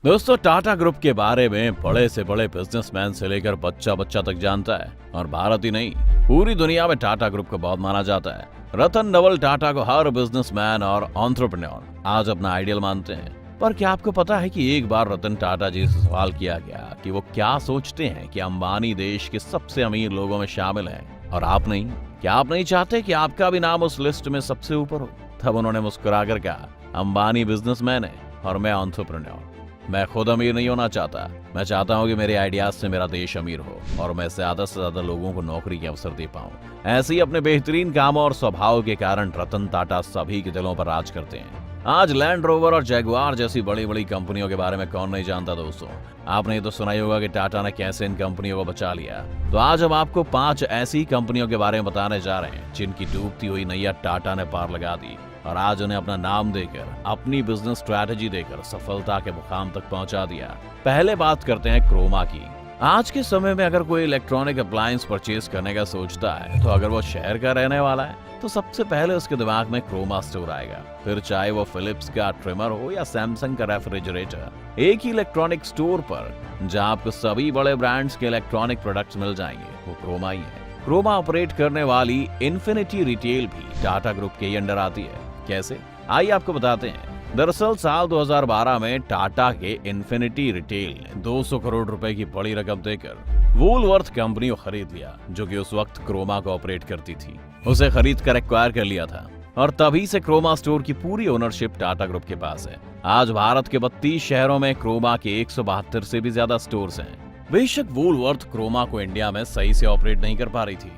दोस्तों, टाटा ग्रुप के बारे में बड़े से बड़े बिजनेसमैन से लेकर बच्चा बच्चा तक जानता है। और भारत ही नहीं, पूरी दुनिया में टाटा ग्रुप को बहुत माना जाता है। रतन नवल टाटा को हर बिजनेसमैन और एंटरप्रेन्योर आज अपना आइडियल मानते हैं। पर क्या आपको पता है कि एक बार रतन टाटा जी से सवाल किया गया कि वो क्या सोचते हैं कि अंबानी देश के सबसे अमीर लोगों में शामिल हैं और आप नहीं? क्या आप नहीं चाहते कि आपका भी नाम उस लिस्ट में सबसे ऊपर हो? तब उन्होंने मुस्कुराकर कहा, अंबानी बिजनेसमैन है और मैं एंटरप्रेन्योर। मैं खुद अमीर नहीं होना चाहता। मैं चाहता हूँ कि मेरे आइडियाज से मेरा देश अमीर हो और मैं ज्यादा से ज्यादा लोगों को नौकरी के अवसर दे पाऊँ। ऐसे ही अपने बेहतरीन कामों और स्वभाव के कारण रतन टाटा सभी के दिलों पर राज करते हैं। आज लैंड रोवर और जैगुआर जैसी बड़ी बड़ी कंपनियों के बारे में कौन नहीं जानता दोस्तों। आपने ये तो सुना ही होगा कि टाटा ने कैसे इन कंपनियों को बचा लिया। तो आज हम आपको 5 ऐसी कंपनियों के बारे में बताने जा रहे हैं जिनकी डूबती हुई नैया टाटा ने पार लगा दी और आज उन्हें अपना नाम देकर, अपनी बिजनेस स्ट्रैटेजी देकर सफलता के मुकाम तक पहुंचा दिया। पहले बात करते हैं क्रोमा की। आज के समय में अगर कोई इलेक्ट्रॉनिक अप्लायंस परचेज करने का सोचता है तो अगर वो शहर का रहने वाला है तो सबसे पहले उसके दिमाग में क्रोमा स्टोर आएगा। फिर चाहे वो फिलिप्स का ट्रिमर हो या सैमसंग का रेफ्रिजरेटर, एक ही इलेक्ट्रॉनिक स्टोर पर जहां आपको सभी बड़े ब्रांड्स के इलेक्ट्रॉनिक प्रोडक्ट्स मिल जाएंगे, वो क्रोमा ही है। क्रोमा ऑपरेट करने वाली इन्फिनिटी रिटेल भी टाटा ग्रुप के ही अंडर आती है। कैसे? आइए आपको बताते हैं। दरअसल साल 2012 में टाटा के इन्फिनिटी रिटेल ने 200 करोड़ रुपए की बड़ी रकम देकर वूलवर्थ कंपनी को खरीद लिया, जो कि उस वक्त क्रोमा को ऑपरेट करती थी। उसे खरीद कर एक्वायर कर लिया था और तभी से क्रोमा स्टोर की पूरी ओनरशिप टाटा ग्रुप के पास है। आज भारत के 32 शहरों में क्रोमा के 172 से भी ज्यादा स्टोर्स हैं। बेशक वूलवर्थ क्रोमा को इंडिया में सही से ऑपरेट नहीं कर पा रही थी,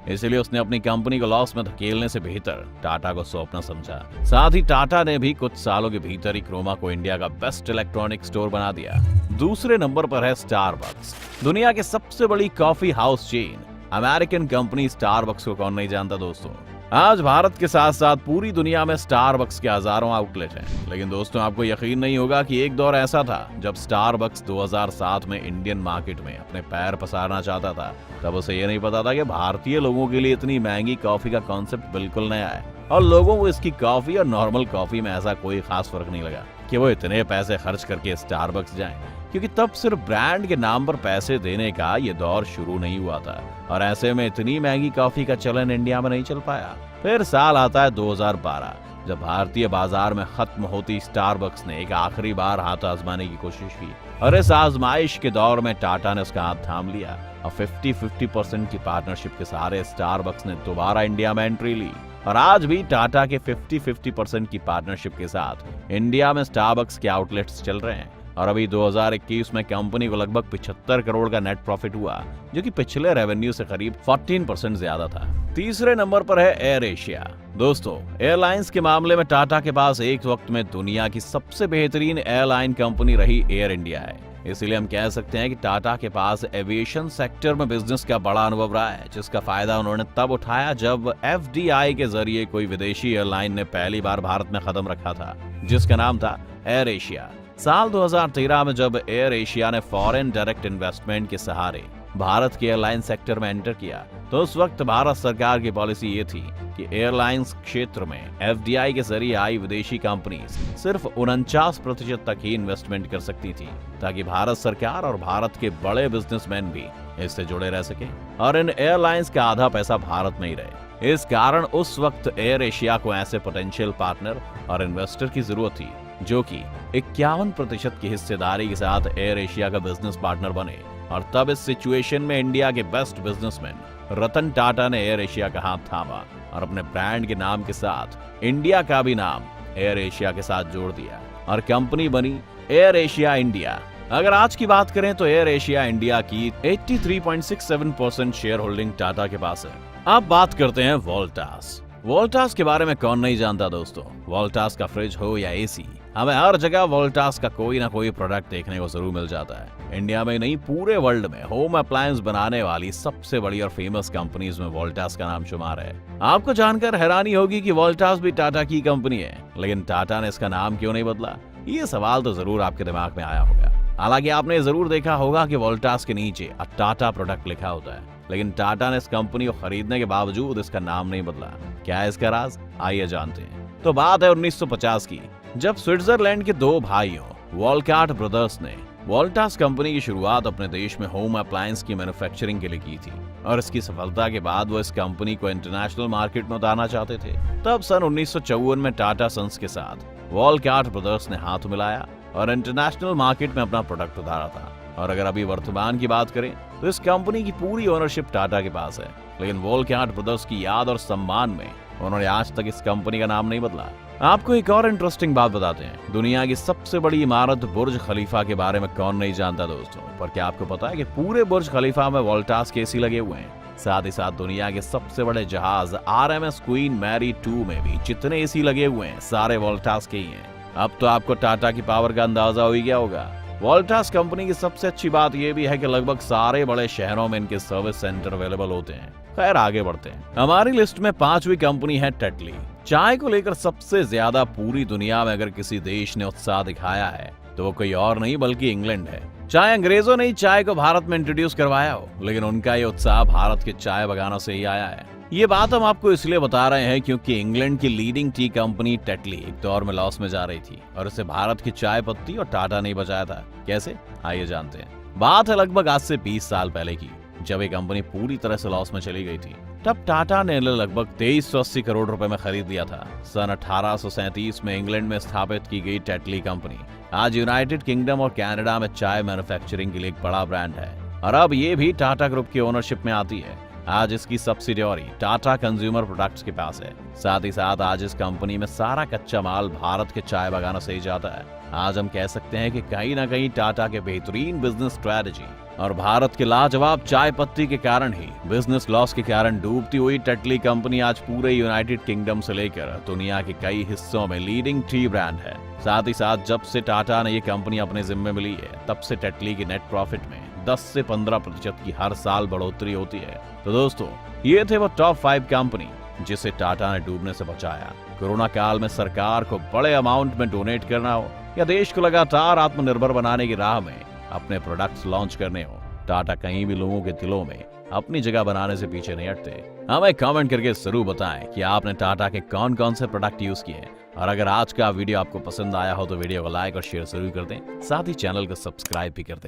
इसलिए उसने अपनी कंपनी को लॉस में धकेलने से बेहतर टाटा को सौंपना समझा। साथ ही टाटा ने भी कुछ सालों के भीतर ही क्रोमा को इंडिया का बेस्ट इलेक्ट्रॉनिक स्टोर बना दिया। दूसरे नंबर पर है स्टारबक्स। दुनिया की सबसे बड़ी coffee house chain American company Starbucks को कौन नहीं जानता दोस्तों। आज भारत के साथ साथ पूरी दुनिया में स्टारबक्स के हजारों आउटलेट हैं। लेकिन दोस्तों, आपको यकीन नहीं होगा कि एक दौर ऐसा था जब स्टारबक्स 2007 में इंडियन मार्केट में अपने पैर पसारना चाहता था। तब उसे ये नहीं पता था कि भारतीय लोगों के लिए इतनी महंगी कॉफी का कॉन्सेप्ट बिल्कुल नया है और लोगों को इसकी कॉफी और नॉर्मल कॉफी में ऐसा कोई खास फर्क नहीं लगा कि वो इतने पैसे खर्च करके स्टारबक्स जाएं, क्योंकि तब सिर्फ ब्रांड के नाम पर पैसे देने का ये दौर शुरू नहीं हुआ था और ऐसे में इतनी महंगी कॉफी का चलन इंडिया में नहीं चल पाया। फिर साल आता है 2012, जब भारतीय बाजार में खत्म होती स्टारबक्स ने एक आखिरी बार हाथ आजमाने की कोशिश की और इस आजमाइश के दौर में टाटा ने उसका हाथ थाम लिया और 50-50% की पार्टनरशिप के सहारे स्टारबक्स ने दोबारा इंडिया में एंट्री ली। और आज भी टाटा के 50-50% की पार्टनरशिप के साथ इंडिया में स्टारबक्स के आउटलेट्स चल रहे हैं और अभी 2021 में कंपनी को लगभग 75 करोड़ का नेट प्रॉफिट हुआ, जो कि पिछले रेवेन्यू से करीब 14% ज्यादा था। तीसरे नंबर पर है एयर एशिया। दोस्तों, एयरलाइंस के मामले में टाटा के पास एक वक्त में दुनिया की सबसे बेहतरीन एयरलाइन कंपनी रही एयर इंडिया है। इसलिए हम कह सकते हैं कि टाटा के पास एविएशन सेक्टर में बिजनेस का बड़ा अनुभव रहा है, जिसका फायदा उन्होंने तब उठाया जब FDI के जरिए कोई विदेशी एयरलाइन ने पहली बार भारत में कदम रखा था, जिसका नाम था एयर एशिया। साल 2013 में जब एयर एशिया ने फॉरेन डायरेक्ट इन्वेस्टमेंट के सहारे भारत के एयरलाइन सेक्टर में एंटर किया तो उस वक्त भारत सरकार की पॉलिसी ये थी कि एयरलाइंस क्षेत्र में FDI के जरिए आई विदेशी कंपनीज सिर्फ 49% तक ही इन्वेस्टमेंट कर सकती थी, ताकि भारत सरकार और भारत के बड़े बिजनेसमैन भी इससे जुड़े रह सके और इन एयरलाइंस का आधा पैसा भारत में ही रहे। इस कारण उस वक्त एयर एशिया को ऐसे पोटेंशियल पार्टनर और इन्वेस्टर की जरूरत थी जो कि 51% की हिस्सेदारी के साथ एयर एशिया का बिजनेस पार्टनर बने। और तब इस सिचुएशन में इंडिया के बेस्ट बिजनेसमैन रतन टाटा ने एयर एशिया का हाथ थामा और अपने ब्रांड के नाम के साथ इंडिया का भी नाम एयर एशिया के साथ जोड़ दिया और कंपनी बनी एयर एशिया इंडिया। अगर आज की बात करें तो एयर एशिया इंडिया की 83.67% शेयर होल्डिंग टाटा के पास है। अब बात करते हैं वोल्टास। वोल्टास के बारे में कौन नहीं जानता दोस्तों। वोल्टास का फ्रिज हो या एसी, हमें हर जगह वोल्टास का कोई ना कोई प्रोडक्ट देखने को जरूर मिल जाता है। इंडिया में नहीं, पूरे वर्ल्ड में होम अप्लायंस बनाने वाली सबसे बड़ी और फेमस कंपनीज में वोल्टास का नाम शुमार है। आपको जानकर हैरानी होगी कि वोल्टास भी टाटा की कंपनी है, लेकिन टाटा ने इसका नाम क्यों नहीं बदला? ये सवाल तो जरूर आपके दिमाग में आया होगा। हालांकि आपने जरूर देखा होगा कि वोल्टास के नीचे टाटा प्रोडक्ट लिखा होता है, लेकिन टाटा ने इस कंपनी को खरीदने के बावजूद इसका नाम नहीं बदला। क्या है इसका राज? आइए जानते हैं। तो बात है 1950 की, जब स्विट्जरलैंड के दो भाइयों वॉलकार्ट ब्रदर्स ने वोल्टास कंपनी की शुरुआत अपने देश में होम अप्लायंस की मैन्युफैक्चरिंग के लिए की थी और इसकी सफलता के बाद वो इस कंपनी को इंटरनेशनल मार्केट में उतारना चाहते थे। तब सन 1954 में टाटा सन्स के साथ वॉलकार्ट ब्रदर्स ने हाथ मिलाया और इंटरनेशनल मार्केट में अपना प्रोडक्ट उतारा था। और अगर अभी वर्तमान की बात करें तो इस कंपनी की पूरी ओनरशिप टाटा के पास है, लेकिन वॉलकार्ट ब्रदर्स की याद और सम्मान में उन्होंने आज तक इस कंपनी का नाम नहीं बदला। आपको एक और इंटरेस्टिंग बात बताते हैं, दुनिया की सबसे बड़ी इमारत बुर्ज खलीफा के बारे में कौन नहीं जानता दोस्तों, पर क्या आपको पता है कि पूरे बुर्ज खलीफा में वोल्टास के एसी लगे हुए हैं। साथ ही साथ दुनिया के सबसे बड़े जहाज RMS क्वीन मैरी 2 में भी जितने एसी लगे हुए हैं सारे वोल्टास के ही हैं। अब तो आपको टाटा की पावर का अंदाजा हो ही गया होगा। वोल्टास कंपनी की सबसे अच्छी बात यह भी है कि लगभग सारे बड़े शहरों में इनके सर्विस सेंटर अवेलेबल होते हैं। खैर आगे बढ़ते हैं, हमारी लिस्ट में 5वीं कंपनी है टेटली। चाय को लेकर सबसे ज्यादा पूरी दुनिया में अगर किसी देश ने उत्साह दिखाया है तो वो कोई और नहीं बल्कि इंग्लैंड है। चाहे अंग्रेजों ने चाय को भारत में इंट्रोड्यूस करवाया हो, लेकिन उनका ये उत्साह भारत के चाय बगानों से ही आया है। ये बात हम आपको इसलिए बता रहे हैं क्योंकि इंग्लैंड की लीडिंग टी कंपनी टेटली एक दौर में लॉस में जा रही थी और इसे भारत की चाय पत्ती और टाटा ने बचाया था। कैसे, आइए जानते हैं। बात है लगभग आज से 20 साल पहले की, जब ये कंपनी पूरी तरह से लॉस में चली गई थी। तब टाटा ने लगभग 2380 करोड़ रुपए में खरीद लिया था। सन 1837 में इंग्लैंड में स्थापित की गई टेटली कंपनी आज यूनाइटेड किंगडम और कनाडा में चाय मैन्युफैक्चरिंग के लिए एक बड़ा ब्रांड है और अब ये भी टाटा ग्रुप की ओनरशिप में आती है। आज इसकी सब्सिडियरी टाटा कंज्यूमर प्रोडक्ट्स के पास है। साथ ही साथ आज इस कंपनी में सारा कच्चा माल भारत के चाय बागानों से ही जाता है। आज हम कह सकते हैं कि कहीं ना कहीं टाटा के बेहतरीन बिजनेस स्ट्रेटजी और भारत के लाजवाब चाय पत्ती के कारण ही बिजनेस लॉस के कारण डूबती हुई टेटली कंपनी आज पूरे यूनाइटेड किंगडम से लेकर दुनिया के कई हिस्सों में लीडिंग टी ब्रांड है। साथ ही साथ जब से टाटा ने ये कंपनी अपने जिम्मे में ली है तब से टेटली की नेट प्रॉफिट में 10 से 15% की हर साल बढ़ोतरी होती है। तो दोस्तों ये थे वो टॉप 5 कंपनी जिसे टाटा ने डूबने से बचाया। कोरोना काल में सरकार को बड़े अमाउंट में डोनेट करना हो या देश को लगातार आत्मनिर्भर बनाने की राह में अपने प्रोडक्ट्स लॉन्च करने हो, टाटा कहीं भी लोगों के दिलों में अपनी जगह बनाने से पीछे नहीं हटते। हमें कमेंट करके जरूर बताएं कि आपने टाटा के कौन कौन से प्रोडक्ट यूज किए और अगर आज का वीडियो आपको पसंद आया हो तो वीडियो को लाइक और शेयर जरूर कर दें, साथ ही चैनल को सब्सक्राइब भी कर दें।